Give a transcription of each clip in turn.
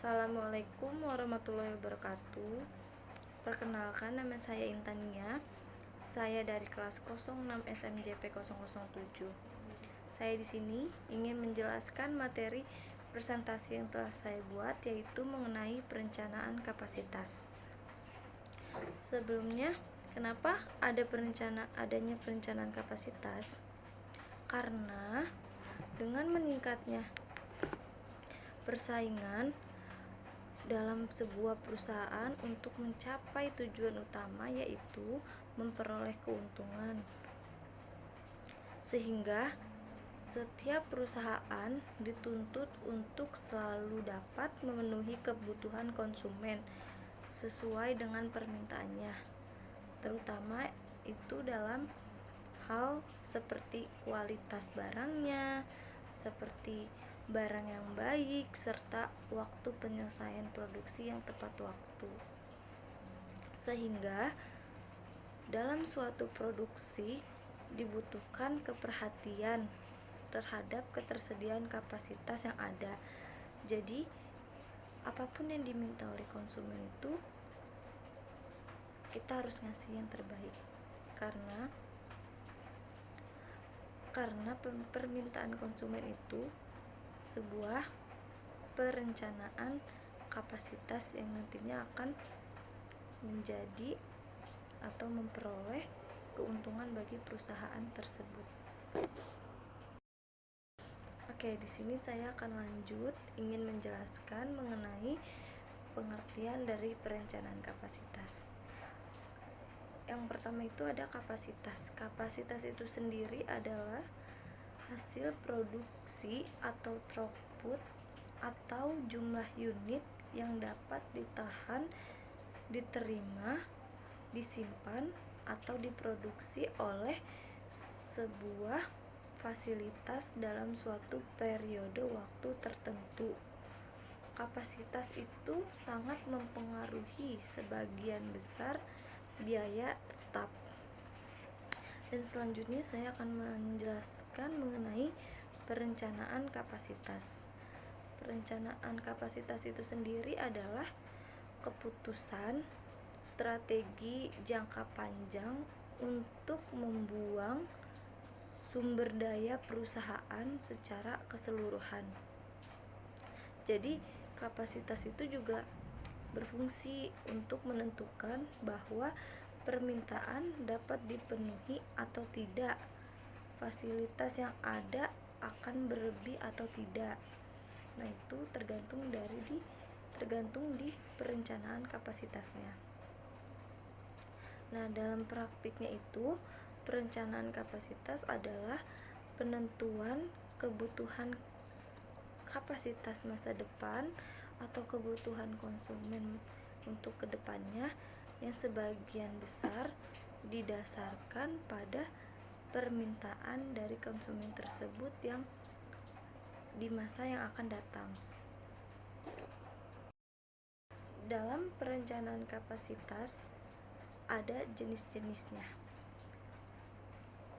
Assalamualaikum warahmatullahi wabarakatuh. Perkenalkan, nama saya Intania. Saya dari kelas 06 SMJP 007. Saya di sini ingin menjelaskan materi presentasi yang telah saya buat, yaitu mengenai perencanaan kapasitas. Sebelumnya, kenapa adanya perencanaan kapasitas? Karena dengan meningkatnya persaingan dalam sebuah perusahaan untuk mencapai tujuan utama, yaitu memperoleh keuntungan, sehingga setiap perusahaan dituntut untuk selalu dapat memenuhi kebutuhan konsumen sesuai dengan permintaannya, terutama itu dalam hal seperti kualitas barangnya, seperti barang yang baik, serta waktu penyelesaian produksi yang tepat waktu. Sehingga dalam suatu produksi dibutuhkan keperhatian terhadap ketersediaan kapasitas yang ada. Jadi apapun yang diminta oleh konsumen itu kita harus ngasih yang terbaik, karena permintaan konsumen itu sebuah perencanaan kapasitas yang nantinya akan menjadi atau memperoleh keuntungan bagi perusahaan tersebut. Oke, di sini saya akan lanjut ingin menjelaskan mengenai pengertian dari perencanaan kapasitas. Yang pertama itu ada kapasitas. Kapasitas itu sendiri adalah hasil produksi atau throughput atau jumlah unit yang dapat ditahan, diterima, disimpan, atau diproduksi oleh sebuah fasilitas dalam suatu periode waktu tertentu. Kapasitas itu sangat mempengaruhi sebagian besar biaya tetap. Dan selanjutnya saya akan menjelaskan mengenai perencanaan kapasitas. Perencanaan kapasitas itu sendiri adalah keputusan strategi jangka panjang untuk membuang sumber daya perusahaan secara keseluruhan. Jadi kapasitas itu juga berfungsi untuk menentukan bahwa permintaan dapat dipenuhi atau tidak, fasilitas yang ada akan berlebih atau tidak. Nah, itu tergantung di perencanaan kapasitasnya. Nah, dalam praktiknya itu, perencanaan kapasitas adalah penentuan kebutuhan kapasitas masa depan atau kebutuhan konsumen untuk kedepannya yang sebagian besar didasarkan pada permintaan dari konsumen tersebut yang di masa yang akan datang. Dalam perencanaan kapasitas ada jenis-jenisnya,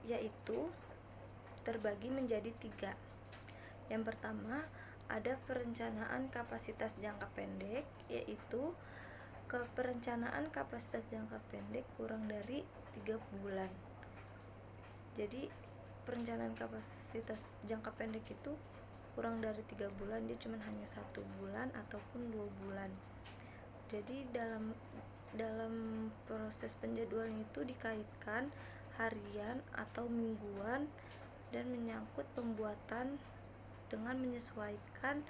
yaitu terbagi menjadi 3. Yang pertama, ada perencanaan kapasitas jangka pendek, yaitu perencanaan kapasitas jangka pendek kurang dari 3 bulan. Jadi perencanaan kapasitas jangka pendek itu kurang dari 3 bulan, dia cuma hanya 1 bulan ataupun 2 bulan. Jadi dalam proses penjadwalan itu dikaitkan harian atau mingguan dan menyangkut pembuatan dengan menyesuaikan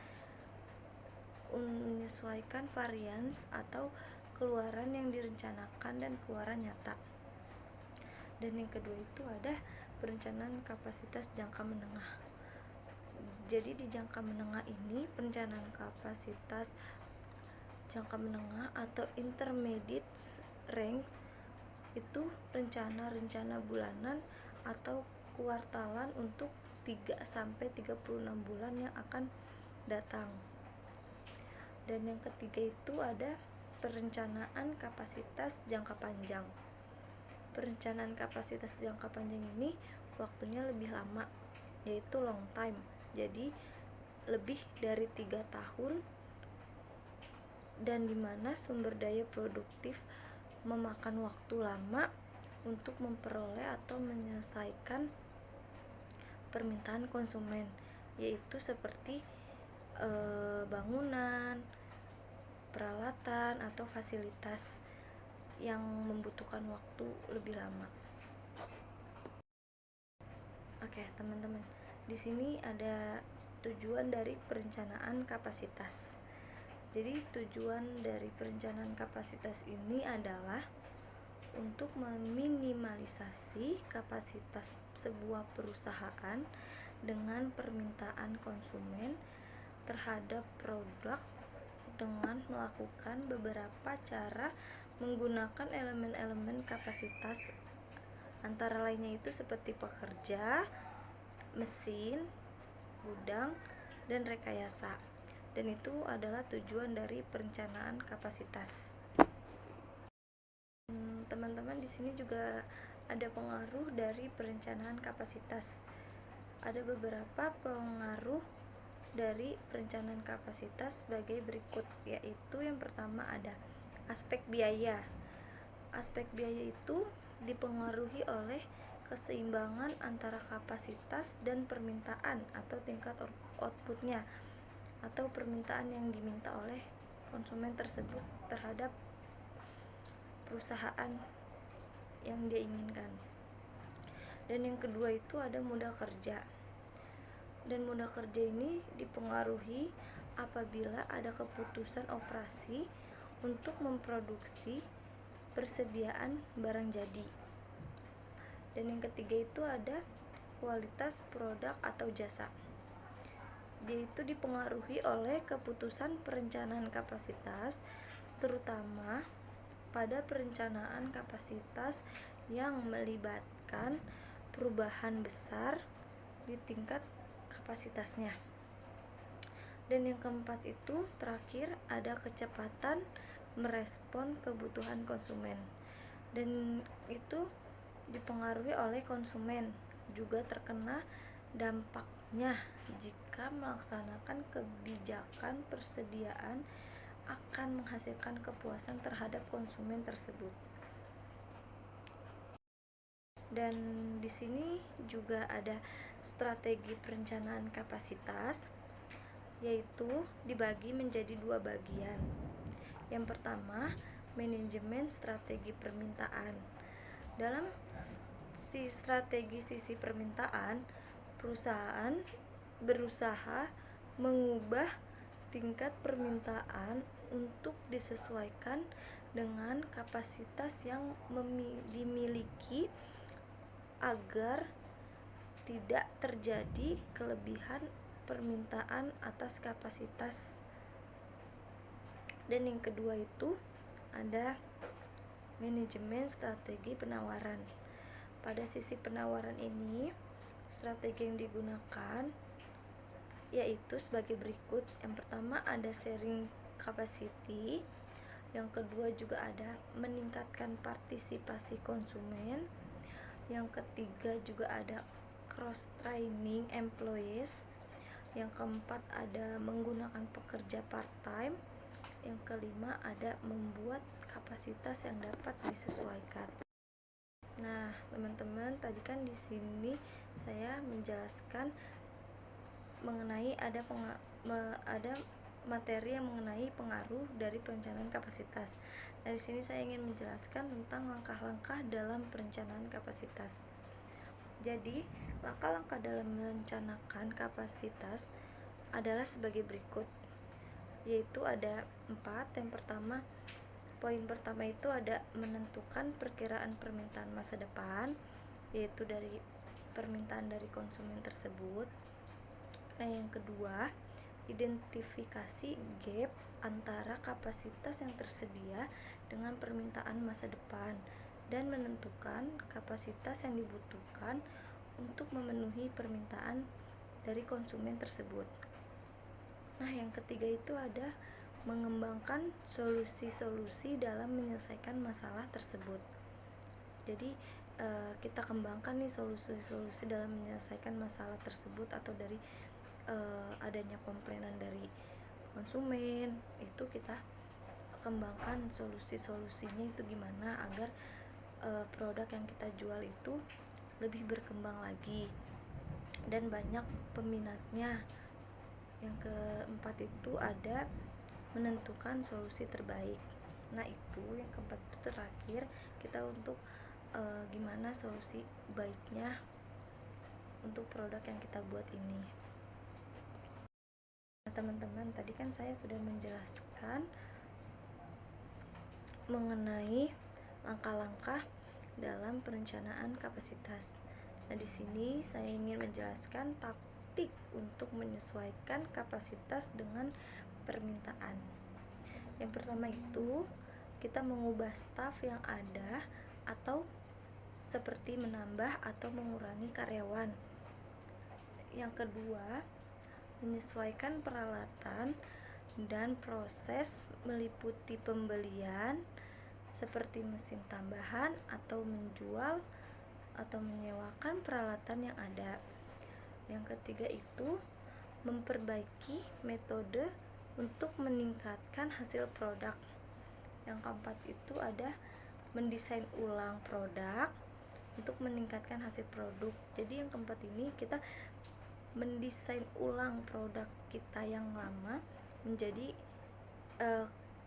varians atau keluaran yang direncanakan dan keluaran nyata. Dan yang kedua itu ada perencanaan kapasitas jangka menengah. Jadi di jangka menengah ini, perencanaan kapasitas jangka menengah atau intermediate range itu rencana bulanan atau kuartalan untuk 3-36 bulan yang akan datang. Dan yang ketiga itu ada perencanaan kapasitas jangka panjang. Perencanaan kapasitas jangka panjang ini waktunya lebih lama, yaitu long time. Jadi lebih dari 3 tahun dan di mana sumber daya produktif memakan waktu lama untuk memperoleh atau menyelesaikan permintaan konsumen, yaitu seperti bangunan, peralatan, atau fasilitas yang membutuhkan waktu lebih lama. Oke, teman-teman, di sini ada tujuan dari perencanaan kapasitas. Jadi, tujuan dari perencanaan kapasitas ini adalah untuk meminimalisasi kapasitas sebuah perusahaan dengan permintaan konsumen terhadap produk dengan melakukan beberapa cara menggunakan elemen-elemen kapasitas, antara lainnya itu seperti pekerja, mesin, gudang, dan rekayasa. Dan itu adalah tujuan dari perencanaan kapasitas. Teman-teman, di sini juga ada pengaruh dari perencanaan kapasitas. Ada beberapa pengaruh dari perencanaan kapasitas sebagai berikut, yaitu yang pertama ada aspek biaya. Aspek biaya itu dipengaruhi oleh keseimbangan antara kapasitas dan permintaan atau tingkat outputnya atau permintaan yang diminta oleh konsumen tersebut terhadap perusahaan yang dia inginkan. Dan yang kedua itu ada modal kerja. Dan modal kerja ini dipengaruhi apabila ada keputusan operasi untuk memproduksi persediaan barang jadi. Dan yang ketiga itu ada kualitas produk atau jasa. Dia itu dipengaruhi oleh keputusan perencanaan kapasitas, terutama pada perencanaan kapasitas yang melibatkan perubahan besar di tingkat kapasitasnya. Dan yang keempat itu terakhir ada kecepatan merespon kebutuhan konsumen, dan itu dipengaruhi oleh konsumen juga terkena dampaknya jika melaksanakan kebijakan persediaan akan menghasilkan kepuasan terhadap konsumen tersebut. Dan di sini juga ada strategi perencanaan kapasitas, yaitu dibagi menjadi dua bagian. Yang pertama, manajemen strategi permintaan. Dalam strategi sisi permintaan, perusahaan berusaha mengubah tingkat permintaan untuk disesuaikan dengan kapasitas yang dimiliki agar tidak terjadi kelebihan permintaan atas kapasitas. Dan yang kedua itu ada manajemen strategi penawaran. Pada sisi penawaran ini, strategi yang digunakan yaitu sebagai berikut. Yang pertama ada sharing capacity, yang kedua juga ada meningkatkan partisipasi konsumen, yang ketiga juga ada cross training employees, yang keempat ada menggunakan pekerja part time, yang kelima ada membuat kapasitas yang dapat disesuaikan. Nah, teman-teman, tadi kan di sini saya menjelaskan mengenai ada materi yang mengenai pengaruh dari perencanaan kapasitas. Nah, di sini saya ingin menjelaskan tentang langkah-langkah dalam perencanaan kapasitas. Jadi, langkah-langkah dalam merencanakan kapasitas adalah sebagai berikut, yaitu ada 4. Yang pertama, poin pertama itu ada menentukan perkiraan permintaan masa depan, yaitu dari permintaan dari konsumen tersebut. Nah, yang kedua, identifikasi gap antara kapasitas yang tersedia dengan permintaan masa depan dan menentukan kapasitas yang dibutuhkan untuk memenuhi permintaan dari konsumen tersebut. Nah, yang ketiga itu ada mengembangkan solusi-solusi dalam menyelesaikan masalah tersebut. Jadi kita kembangkan nih solusi-solusi dalam menyelesaikan masalah tersebut, atau dari adanya komplainan dari konsumen, itu kita kembangkan solusi-solusinya itu gimana agar produk yang kita jual itu lebih berkembang lagi dan banyak peminatnya. Yang keempat itu ada menentukan solusi terbaik. Nah, itu yang keempat itu terakhir, kita untuk gimana solusi baiknya untuk produk yang kita buat ini. Nah, teman-teman, tadi kan saya sudah menjelaskan mengenai langkah-langkah dalam perencanaan kapasitas. Nah, di sini saya ingin menjelaskan taktik untuk menyesuaikan kapasitas dengan permintaan. Yang pertama itu, kita mengubah staf yang ada atau seperti menambah atau mengurangi karyawan. Yang kedua, menyesuaikan peralatan dan proses meliputi pembelian seperti mesin tambahan atau menjual atau menyewakan peralatan yang ada. Yang ketiga itu memperbaiki metode untuk meningkatkan hasil produk. Yang keempat itu ada mendesain ulang produk untuk meningkatkan hasil produk. Jadi yang keempat ini kita mendesain ulang produk kita yang lama menjadi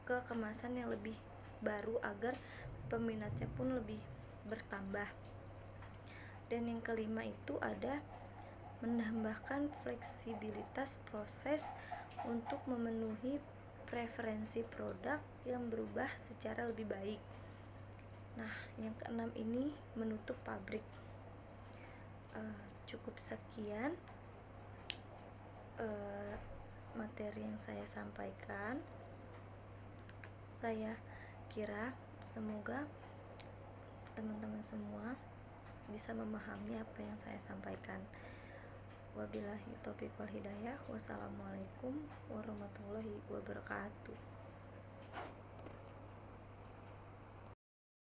ke kemasan yang lebih baru agar peminatnya pun lebih bertambah. Dan yang kelima itu ada menambahkan fleksibilitas proses untuk memenuhi preferensi produk yang berubah secara lebih baik. Nah, yang keenam ini menutup pabrik. Cukup sekian materi yang saya sampaikan. Saya kira semoga teman-teman semua bisa memahami apa yang saya sampaikan. Wabillahi taufiq wal hidayah. Wassalamualaikum warahmatullahi wabarakatuh.